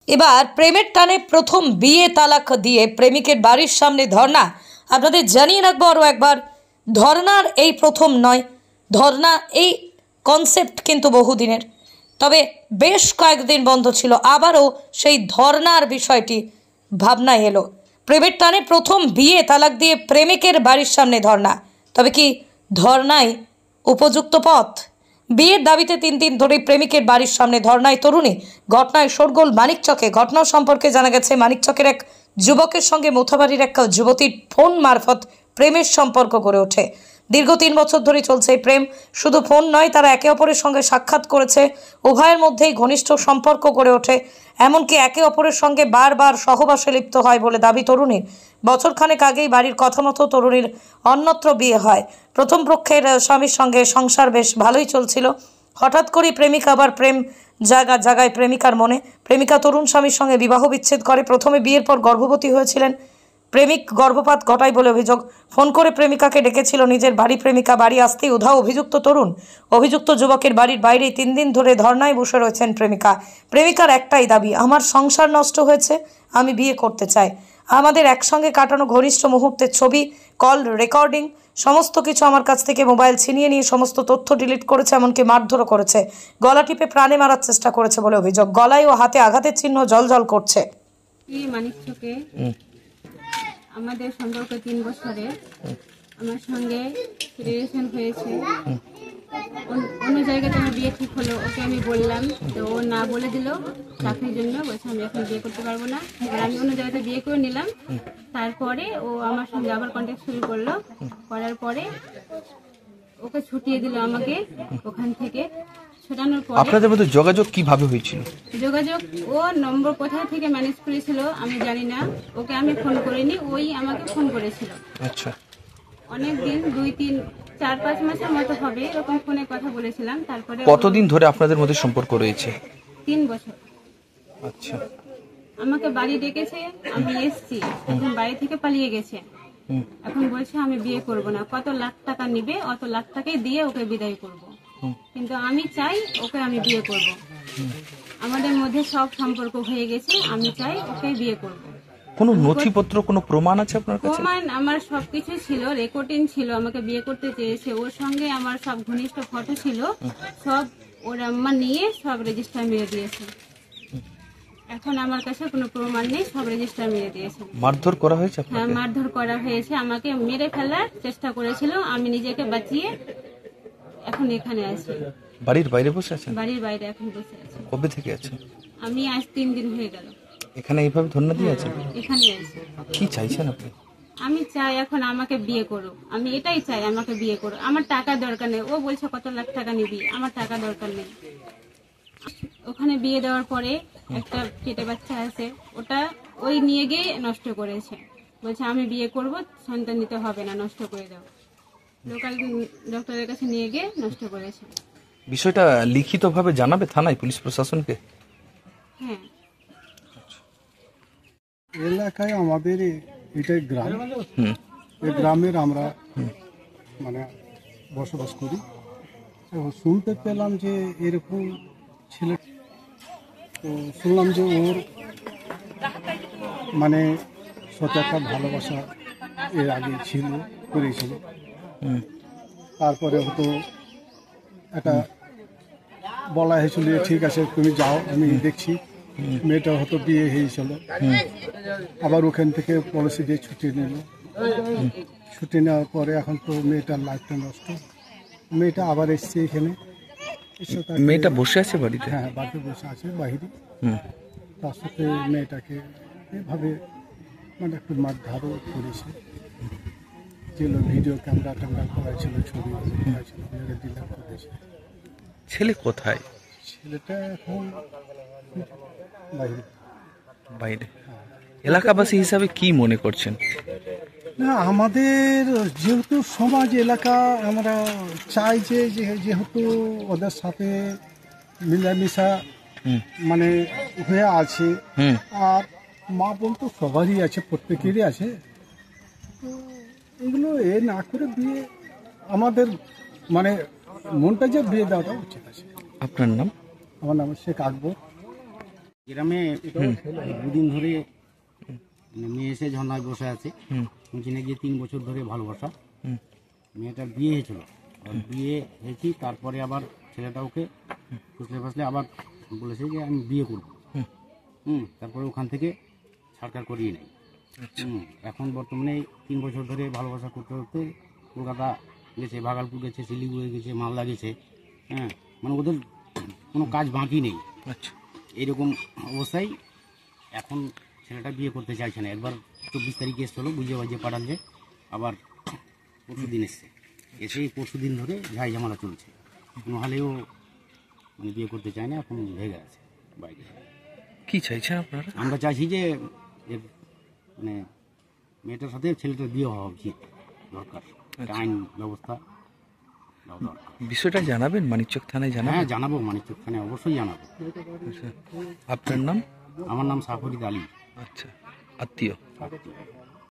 এবার প্রেমের টানে প্রথম বিয়ে তালাক দিয়ে প্রেমিকের বাড়ির সামনে ধর্ণা। আপনাদের জানিয়ে রাখবো আরও একবার, ধর্ণার এই প্রথম নয়, ধর্ণা এই কনসেপ্ট কিন্তু বহুদিনের, তবে বেশ কয়েকদিন বন্ধ ছিল। আবারও সেই ধর্ণার বিষয়টি ভাবনায় এলো। প্রেমের টানে প্রথম বিয়ে তালাক দিয়ে প্রেমিকের বাড়ির সামনে ধর্ণা, তবে কি ধর্ণাই উপযুক্ত পথ? বিয়ের দাবিতে 3 দিন ধরে প্রেমিকের বাড়ির সামনে ধর্ণায় তরুণী। ঘটনায় শোরগোল মানিকচকে। ঘটনা সম্পর্কে জানা গেছে, মানিকচকের এক যুবকের সঙ্গে মোথাবাড়ির এক যুবতীর ফোন মারফত প্রেমের সম্পর্ক গড়ে ওঠে। দীর্ঘ 3 বছর ধরে চলছে এই প্রেম। শুধু ফোন নয়, তারা একে অপরের সঙ্গে সাক্ষাৎ করেছে। উভয়ের মধ্যেই ঘনিষ্ঠ সম্পর্ক গড়ে ওঠে, এমনকি একে অপরের সঙ্গে বারবার সহবাসে লিপ্ত হয় বলে দাবি তরুণীর। বছরখানেক আগেই বাড়ির কথা মতো তরুণীর অন্যত্র বিয়ে হয়। প্রথম পক্ষের স্বামীর সঙ্গে সংসার বেশ ভালোই চলছিল। হঠাৎ করেই প্রেমিকা আবার প্রেম জাগায় প্রেমিকার মনে। প্রেমিকা তরুণ স্বামীর সঙ্গে বিবাহ বিচ্ছেদ করে। প্রথমে বিয়ের পর গর্ভবতী হয়েছিলেন। প্রেমিক গর্ভপাত ঘটায় বলে অভিযোগ। ফোন করে প্রেমিকাকে ডেকেছিল নিজের বাড়ি। প্রেমিকা বাড়ি আসতেই উধাও অভিযুক্ত তরুণ। অভিযুক্ত যুবকের বাড়ির বাইরেই 3 দিন ধরে ধর্নায় বসে রয়েছেন প্রেমিকা। প্রেমিকার একটাই দাবি, আমার সংসার নষ্ট হয়েছে, আমি বিয়ে করতে চাই। আমাদের একসঙ্গে কাটানো ঘনিষ্ঠ মুহূর্তের ছবি, কল রেকর্ডিং সমস্ত কিছু আমার কাছ থেকে মোবাইল ছিনিয়ে নিয়ে সমস্ত তথ্য ডিলিট করেছে, এমনকি মারধরও করেছে। গলা টিপে প্রাণে মারার চেষ্টা করেছে বলে অভিযোগ। গলায় ও হাতে আঘাতের চিহ্ন জ্বলজ্বল করছে। মানিকচকে আমাদের সম্পর্ক 3 বছরে আমার সঙ্গে রিলেশন হয়েছে। অন্য জায়গাতে আমার বিয়ে ঠিক হলো, ওকে আমি বললাম, তো ও না বলে দিল চাকরির জন্য। বলছে আমি এখন বিয়ে করতে পারবো না। এবার আমি অন্য জায়গাতে বিয়ে করে নিলাম। তারপরে ও আমার সঙ্গে আবার কন্ট্যাক্ট শুরু করলো। করার পরে ওকে ছুটিয়ে দিল আমাকে ওখান থেকে। ছুটানোর পরে আপনাদের মধ্যে যোগাযোগ কিভাবে হয়েছিল? যোগাযোগ ও নম্বর কোথা থেকে ম্যানেজ করেছিল আমি জানি না। ওকে আমি ফোন করিনি, ওই আমাকে ফোন করেছিল। আচ্ছা, অনেক দিন 2-3-4-5 মাসের মতো হবে এরকম ফোনে কথা বলেছিলাম। তারপরে কতদিন ধরে আপনাদের মধ্যে সম্পর্ক রয়েছে? 3 বছর। আচ্ছা, আমাকে বাড়ি ডেকেছে, আমি এসছি। এখন বাড়ি থেকে পালিয়ে গেছে। এখন বলছে আমি বিয়ে করব না। কত লাখ টাকা নিবে, অত লাখ টাকাই দিয়ে ওকে বিদায় করব। কিন্তু আমি চাই ওকে আমি বিয়ে করব। আমাদের মধ্যে সব সম্পর্ক হয়ে গেছে, আমি চাই ওকে বিয়ে করব। কোনো নথিপত্র, কোনো প্রমাণ আছে আপনার কাছে? প্রমাণ আমার সবকিছু ছিল, রেকর্ডিং ছিল। আমাকে বিয়ে করতে চেয়েছে, ওর সঙ্গে আমার সব ঘনিষ্ঠ ফটো ছিল, সব ওর আম্মা নিয়ে সব রেজিস্টার মেরে দিয়েছে। এখন আমার কাছে কোনো প্রমাণ নেই, সব রেজিস্টার মেরে দিয়েছে। মারধর করা হয়েছে আপনাকে? হ্যাঁ, মারধর করা হয়েছে। আমাকে মেরে ফেলার চেষ্টা করেছিল, আমি নিজেকে বাঁচিয়ে এখন এখানে আছি। বাড়ির বাইরে বসে আছেন? বাড়ির বাইরে এখন বসে আছি। কবে থেকে আছেন? আমি আজ 3 দিন হয়ে গেল এখানে এইভাবে ধন্যবাদ দিয়ে আছেন? এখানে আছি। কি চাইছেন আপনি? আমি চাই এখন আমাকে বিয়ে করো। আমি এটাই চাই, আমাকে বিয়ে করো। আমার টাকা দরকার নেই। ও বলছে কত লাখ টাকা নিবি, আমার টাকা দরকার নেই। ওখানে বিয়ে দেওয়ার পরে একটা পেটে বাচ্চা আছে, ওটা ওই নিয়ে গিয়ে নষ্ট করেছে। বলছে আমি বিয়ে করব, সন্তান নিতে হবে না, নষ্ট করে দাও। লোকাল ডক্টরের কাছে নিয়ে গিয়ে নষ্ট করেছে। বিষয়টা লিখিতভাবে জানাবে থানায়, পুলিশ প্রশাসনকে? হ্যাঁ। এলাকায় আমাদের এটাই গ্রাম, এই গ্রামের আমরা মানে বসবাস করি। শুনতে পেলাম যে এরকম ছেলে, তো শুনলাম যে ওর মানে সাথে একটা ভালোবাসা এর আগে ছিল, করেছিল। তারপরে হয়তো একটা বলা হয়েছিল ঠিক আছে তুমি যাও, আমি দেখছি। মেয়েটা হয়তো বিয়ে হয়েছিল, আবার ওখান থেকে পলিসি দিয়ে ছুটি নিল। ছুটি নেওয়ার পরে এখন তো মেয়েটার লাইফটা নষ্ট। মেয়েটা আবার এসছে এখানে। মেয়েটা বসে আছে বাড়িতে? হ্যাঁ, বাড়িতে বসে আছে বাইরে। তার সাথে মেয়েটাকে এভাবে মানে একটু মারধরও করেছে। যেগুলো ভিডিও ক্যামেরা করেছিল, ছবি করেছিল, ডিলিট করেছে। ছেলে কোথায়? ছেলেটা এখন বাইরে। বাইরে। এলাকাবাসী হিসাবে কি মনে করছেন? না, আমাদের যেহেতু সমাজ এলাকা, আমরা চাই যে যেহেতু ওদের সাথে মিলামিশা মানে হয়ে আছে, আর মা বোন তো সবারই আছে, প্রত্যেকেরই আছে। তো এগুলো না করে বিয়ে আমাদের মানে মনটা যে বিয়ে দেওয়াটা উচিত আছে। আপনার নাম? আমার নাম শেখ আকবর। গ্রামে দুদিন ধরে মেয়ে এসে ঝর্ণায় বসে আছে। শুনছি গিয়ে 3 বছর ধরে ভালোবাসা। মেয়েটার বিয়ে হয়েছিল, আর বিয়ে হয়েছি, তারপরে আবার ছেলেটা ওকে ফুসলে ফাসলে আবার বলেছে যে আমি বিয়ে করবো। তারপরে ওখান থেকে ছাড়কার করিয়ে নেই। এখন বর্তমানে 3 বছর ধরে ভালোবাসা করতে করতে কলকাতা গেছে, ভাগলপুর গেছে, শিলিগুড়ি গেছে, মালদা গেছে। মানে ওদের কোনো কাজ বাকি নেই। আচ্ছা, এইরকম অবস্থায় এখন ছেলেটা বিয়ে করতে চাইছে না। একবার 24 তারিখে এসেছিল, বুঝিয়ে বাজিয়ে পাঠাচ্ছে, আবার পরশু দিন এসছে। এসেই পরশু দিন ধরে ঝাই ঝামেলা চলছে। নাহলেও মানে বিয়ে করতে চায় না, এখন ভেগে আছে বাইরে। কি চাইছেন আপনারা? আমরা চাইছি যে এর মানে মেয়েটার সাথে ছেলেটার বিয়ে হওয়া উচিত, দরকার। আইন ব্যবস্থা দেওয়া দরকার। বিষয়টা জানাবেন মানিকচক থানায়? হ্যাঁ, জানাবো, মানিকচক থানায় অবশ্যই জানাবো। আচ্ছা, আপনার নাম? আমার নাম সাফরিদ আলী। আচ্ছা, আত্মীয়? আত্মীয়।